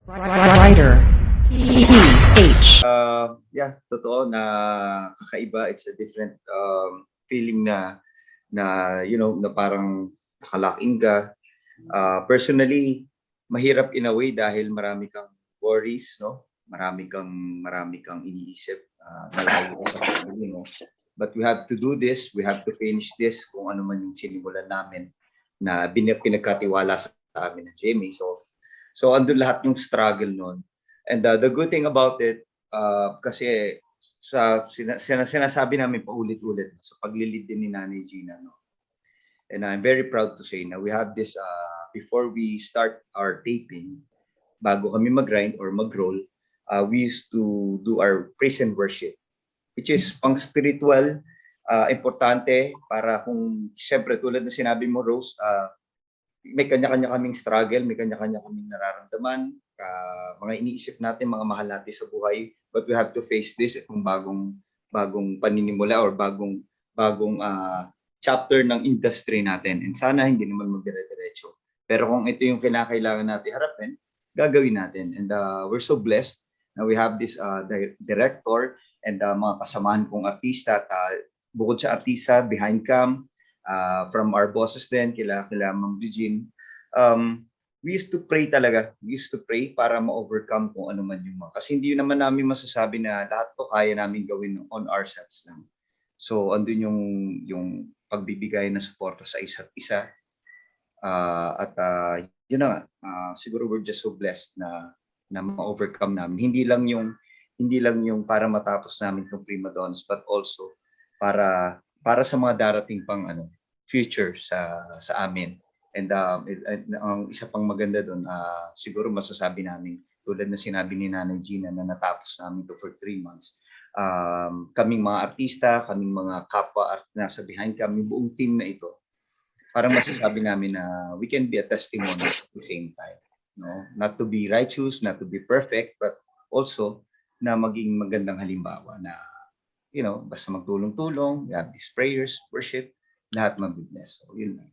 Writer. PH. Yeah, totoo na kakaiba. It's a different feeling na na parang nakalaking ka. Personally, mahirap in a way dahil marami kang worries, no? Marami kang iniisip na lalo sa family mo. But we have to do this, we have to finish this kung ano man yung sinimulan namin na pinagkatiwala sa amin ng Jamie. So andun lahat yung struggle noon. And the good thing about it, kasi sinasabi namin paulit-ulit sa paglilid din ni Nanay Gina, no? And I'm very proud to say na we have this, before we start our taping, bago kami mag-grind or mag-roll, we used to do our praise and worship, which is pang spiritual, importante para kung, siyempre tulad na sinabi mo, Rose, may kanya-kanya kaming struggle, may kanya-kanya kaming nararamdaman, mga iniisip natin, mga mahal natin sa buhay, but we have to face this, itong bagong paninimula or bagong chapter ng industry natin. And sana hindi naman magdire-diretso. Pero kung ito yung kinakailangan natin harapin, gagawin natin. And we're so blessed na we have this director and mga kasamahan kong artista at bukod sa artista, behind cam, from our bosses din, kila Ma'am Regine. We used to pray talaga. We used to pray para ma-overcome kung ano man yung mga. Kasi hindi naman namin masasabi na lahat to kaya namin gawin on ourselves lang. So, andun yung pagbibigay ng suporta sa isa't isa. Yun na nga, siguro we're just so blessed na ma-overcome namin. Hindi lang yung para matapos namin itong Primadonnas, but also para sa mga darating pang future sa amin. And ang isa pang maganda doon, siguro masasabi namin, tulad na sinabi ni Nanay Gina na natapos namin to for 3 months. Kaming mga artista, kaming mga kapwa nasa behind kami, buong team na ito, parang masasabi namin na we can be a testimony at the same time. No? Not to be righteous, not to be perfect, but also na maging magandang halimbawa na basta magtulong-tulong, we have these prayers, worship, lahat mag-witness. So, yun lang.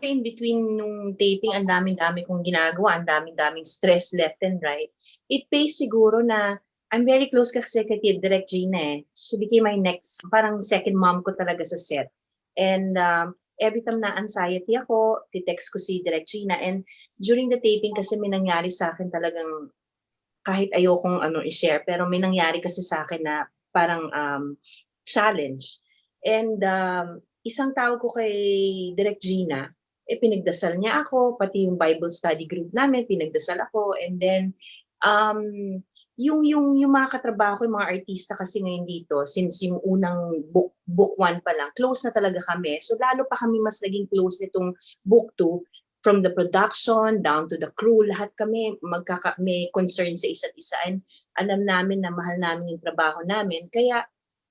In between nung taping, ang daming-dami kong ginagawa, ang daming-daming stress left and right. It pays siguro na I'm very close kasi kay Direct Gina eh. She became my next, parang second mom ko talaga sa set. And every time na anxiety ako, titext ko si Direct Gina. And during the taping kasi may nangyari sa akin talagang kahit ayokong i-share, pero may nangyari kasi sa akin na parang challenge. And isang tawag ko kay Direct Gina, pinagdasal niya ako, pati yung Bible study group namin, pinagdasal ako. And then, yung mga katrabaho, yung mga artista kasi ngayon dito, since yung unang book 1 pa lang, close na talaga kami. So lalo pa kami mas naging close nitong book 2, from the production down to the crew, lahat kami may concern sa isa't isa. And alam namin na mahal namin yung trabaho namin. Kaya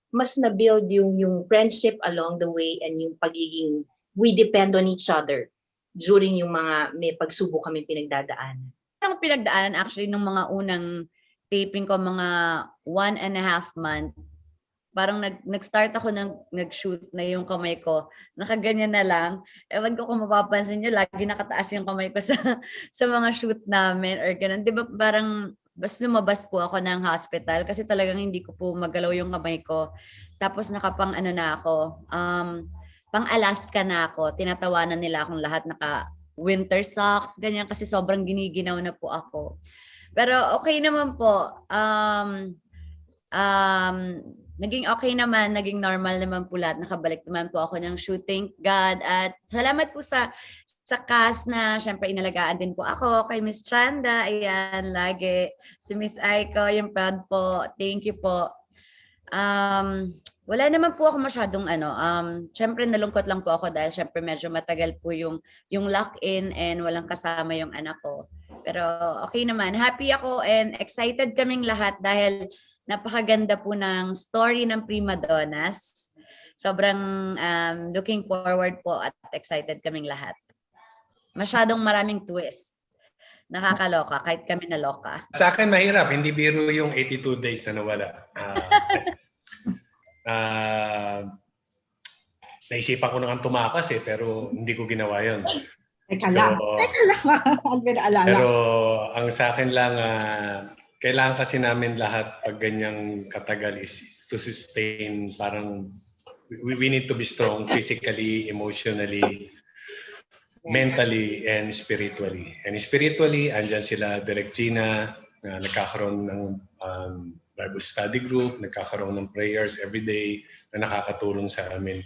mas na-build yung friendship along the way and yung pagiging we depend on each other during yung mga may pagsubok kami pinagdadaanan. Ang pinagdaanan actually nung mga unang taping ko, mga 1.5 months, parang nag-start ako nag-shoot na yung kamay ko. Nakaganyan na lang. Ewan ko kung mapapansin nyo, lagi nakataas yung kamay ko sa mga shoot namin or ganun. Di ba parang bas lumabas po ako ng hospital kasi talagang hindi ko po magalaw yung kamay ko. Tapos nakapang na ako, pang Alaska na ako. Tinatawanan nila akong lahat naka-winter socks, ganyan kasi sobrang giniginaw na po ako. Pero okay naman po. Naging okay naman, naging normal naman po lahat. Nakabalik naman po ako ng shooting. God. At salamat po sa cast na syempre inalagaan din po ako. Kay Miss Chanda, ayan, lagi. Si Miss Aiko, yung proud po. Thank you po. Wala naman po ako masyadong syempre nalungkot lang po ako dahil syempre medyo matagal po yung lock-in and walang kasama yung anak ko. Pero okay naman. Happy ako and excited kaming lahat dahil napakaganda po ng story ng Primadonnas. Sobrang looking forward po at excited kaming lahat. Masyadong maraming twist. Nakakaloka, kahit kami naloka. Sa akin mahirap, hindi biro yung 82 days na nawala. Naisipan ko nang tumakas pero hindi ko ginawa yun. Teka lang. Alala. Pero ang sa akin lang, kailangan kasi namin lahat pag ganyang katagal is to sustain, parang we need to be strong physically, emotionally, mentally, and spiritually. And spiritually, andyan sila Direk Gina, na nagkakaroon ng Bible study group, nagkakaroon ng prayers every day na nakakatulong sa amin.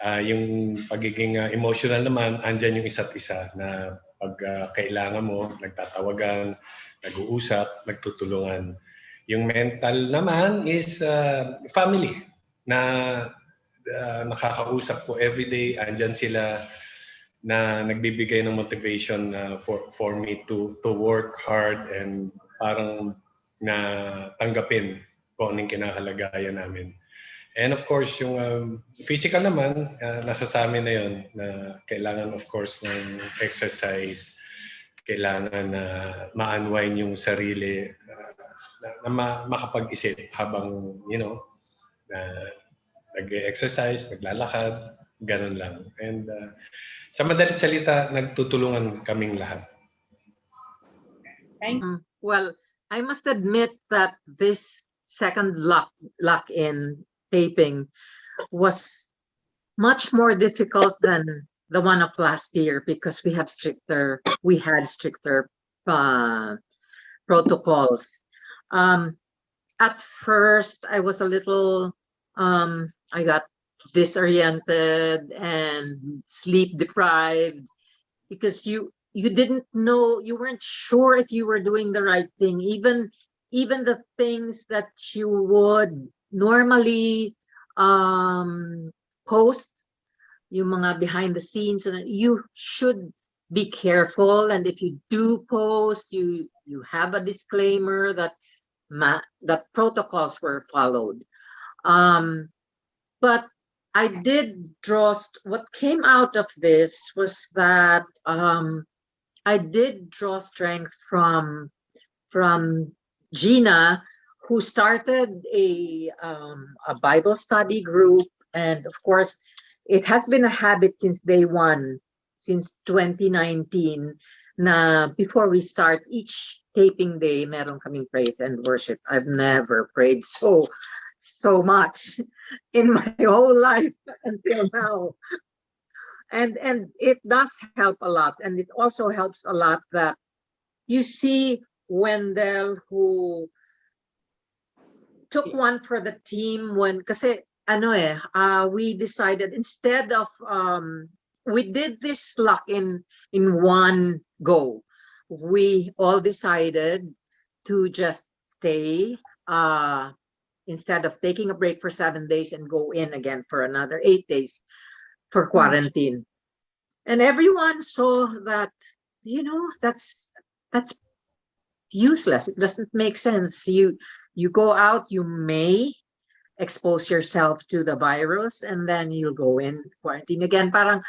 Yung pagiging emotional naman, andyan yung isa't isa na pag kailangan mo, nagtatawagan, nag-uusap, nagtutulungan. Yung mental naman is family na nakakausap ko everyday. Andyan sila na nagbibigay ng motivation for me to work hard and parang na tanggapin kung anong kinakalagayan namin. And of course, yung physical naman, nasa sa amin na yun, na kailangan of course ng exercise, kailangan na ma-unwind yung sarili, na makapag-isip habang, nag-exercise, naglalakad, ganun lang. And sa madaling salita, nagtutulungan kaming lahat. Well, I must admit that this second lock-in taping was much more difficult than the one of last year because we had stricter protocols. At first, I was a little, I got disoriented and sleep deprived because you didn't know, you weren't sure if you were doing the right thing. Even the things that you would normally post, yung mga behind the scenes, and you should be careful. And if you do post, you have a disclaimer that protocols were followed. But I did what came out of this was that I did draw strength from Gina, who started a Bible study group. And of course, it has been a habit since day one, since 2019, na before we start each taping day, meron kaming praise and worship. I've never prayed so much in my whole life until now. And it does help a lot. And it also helps a lot that you see Wendell, who took one for the team kasi we decided instead of we did this lock in one go. We all decided to just stay instead of taking a break for 7 days and go in again for another 8 days for quarantine. And everyone saw that, that's useless. It doesn't make sense. You go out, you may expose yourself to the virus, and then you'll go in quarantine again. Parang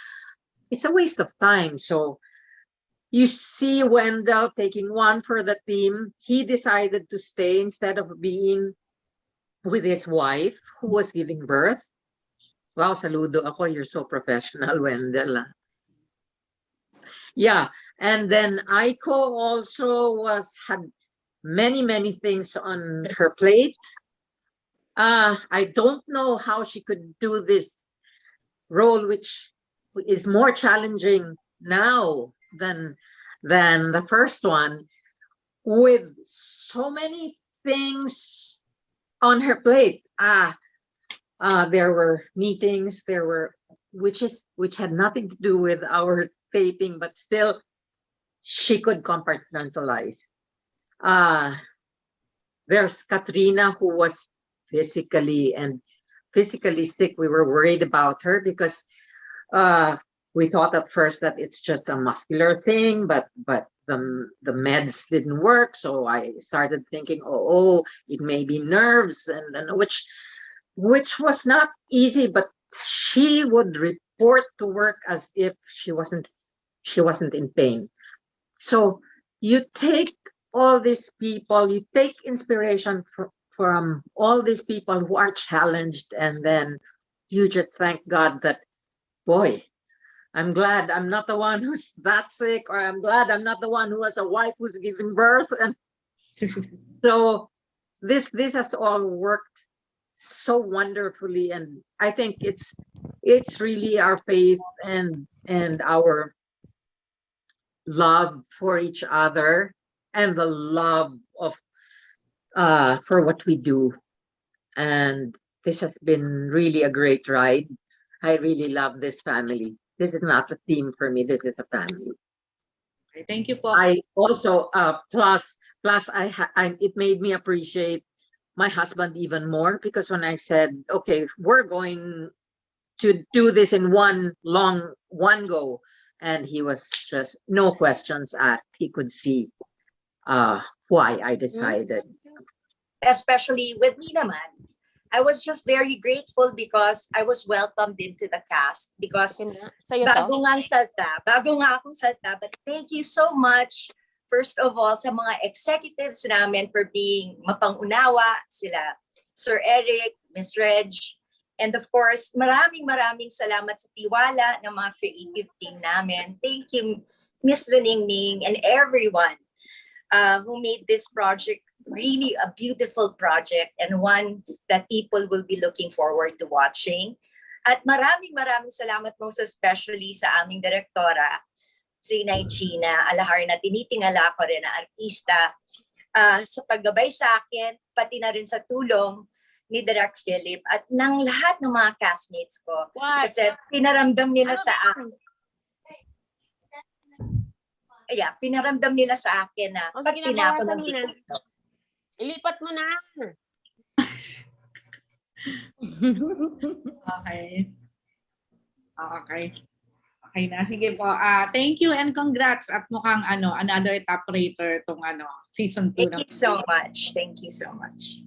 it's a waste of time. So you see Wendell taking one for the team. He decided to stay instead of being with his wife who was giving birth. Wow, saludo ako. You're so professional, Wendell. Yeah, and then Aiko also had many things on her plate. I don't know how she could do this role, which is more challenging now than the first one, with so many things on her plate. There were meetings, which had nothing to do with our taping, but still she could compartmentalize. There's Katrina, who was physically sick. We were worried about her because we thought at first that it's just a muscular thing, but the meds didn't work. So I started thinking, it may be nerves, and which was not easy. But she would report to work as if she wasn't in pain. So you take all these people, you take inspiration from all these people who are challenged, and then you just thank God that, boy, I'm glad I'm not the one who's that sick, or I'm glad I'm not the one who has a wife who's giving birth. And so this has all worked so wonderfully, and I think it's really our faith and our love for each other and the love of for what we do. And this has been really a great ride. I really love this family. This is not a team for me. This is a family. Okay, thank you po. I also plus it made me appreciate my husband even more, because when I said, okay, we're going to do this in one go, and he was just no questions asked. He could see why I decided. Especially with me naman, I was just very grateful because I was welcomed into the cast, because bago nga akong salta, but thank you so much, first of all, sa mga executives namin for being mapang-unawa, sila Sir Eric, Miss Reg, and of course, maraming salamat sa tiwala ng mga creative team namin. Thank you, Miss Leningning, and everyone who made this project really a beautiful project, and one that people will be looking forward to watching. At maraming salamat most especially sa aming direktora, si Gina Alahar, na tinitingala ko rin na artista, sa paggabay sa akin, pati na rin sa tulong ni Direk Philip at ng lahat ng mga castmates ko. Kasi pinaramdam nila sa akin. Pinaramdam nila sa akin na pati na ako ng TikTok. Ilipat mo na. Okay. Okay na. Sige po. Thank you and congrats, at mukhang another top rater tong season 2. Thank you so much.